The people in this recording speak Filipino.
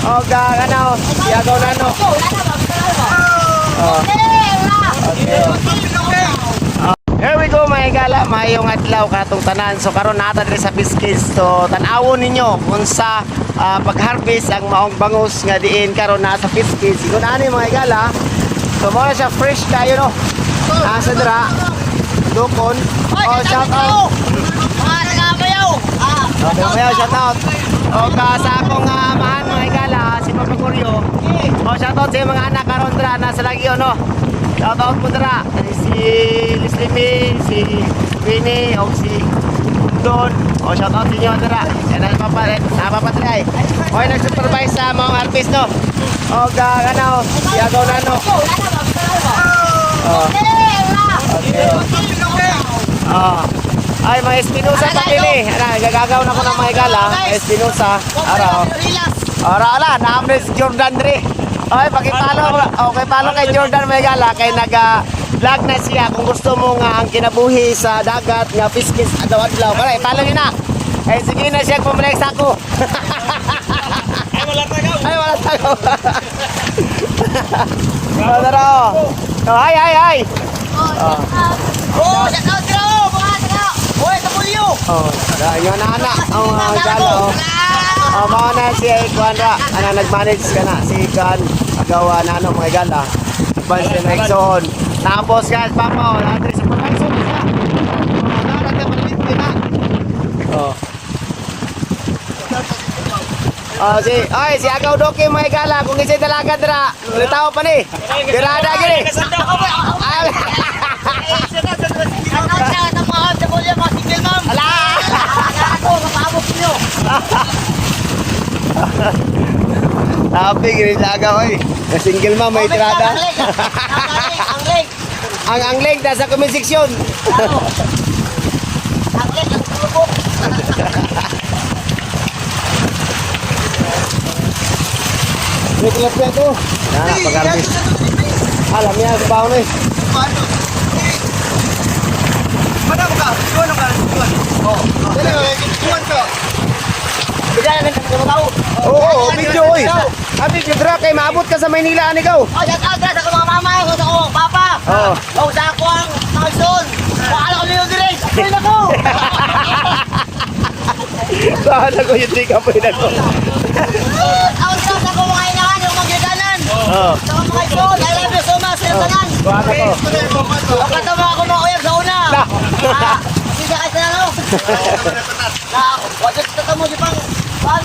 O ano, siyagaw na no. Oh. Okay. Here we go mga igala, mayong adlaw katong tanan. So karon naata diri sa Fiskis. So tan-awon ninyo kung sa pag-harvest ang maong bangus nga diin karon na sa Fiskis. Kun ani mga igala. So mo siya fresh kayo no. Asa dira? Dukon. Oh, shout out. Tagabayaw, shout out. O sa akong amahan mga igala, si Papa Kuryo. O shout out sa mga anak karon dira nasa Lagyo no. Shout out po dira si Lislimi, si Winnie, o si Don. O shout out sa inyo dira. Yan ang napapatry. O nag-supervise sa mga artist no. O ano, siyagaw na no. Ay, mga Espinosa pa dili. Gagagaw na ko ng mga igala. Espinosa. Araw. Ala, namin si Jordan diri. Okay, pakipalo. Okay, palo kay Jordan mga igala. Kay nag-vlog na siya kung gusto mo nga ang kinabuhi sa dagat nga Fiskis adlaw-adlaw. Kaya, ipalo niyo na. Eh, sige na siya pumalik sa ako. Ay, wala tagaw. Ay, wala tagaw. Wala raw. Ay. Oh, shout out bro! Mga taga! Hoy, sa pulyo! Oh, yun na anak. Ang galo. Mga na si Kuan ra. Ana nag-manage ka na si Kuan. Agawa na ano mga gala. Advance na nagsoon. Tapos guys, papa, natri sa pagkaso siya. Oh. Si Agaw Doki mga gala. Kung isa'y dalaga dira. Litaw pa ni. Dirada gini. Ala! Tapi gini jaga oi. Single mom may tirada. Ang angling nasa comment section. Ini klubnya tuh. Nah, pag-harvest. Alam niya sa baon eh. Mana buka? Tuan ka. Oh. Dali, tuan ka. Bigyan na ka tahu. Oo, video oy. Abi dra kay maabot ka sa Maynila ani gaw. Oh, shout out sa mga mama ko sa ko, papa. Oh, sa ako ang Malson. Wala ko liyo dire. Ay nako. Sana ko yung tika po yun ako. Ako sa ko mga inahan yung magiganan. Sa mga idol, I love you so much sa tanan. Baka ko. Ang katama ako mga uyab sa una. Sige ka sa ano. Na, wajud ka mo di pang. Pas.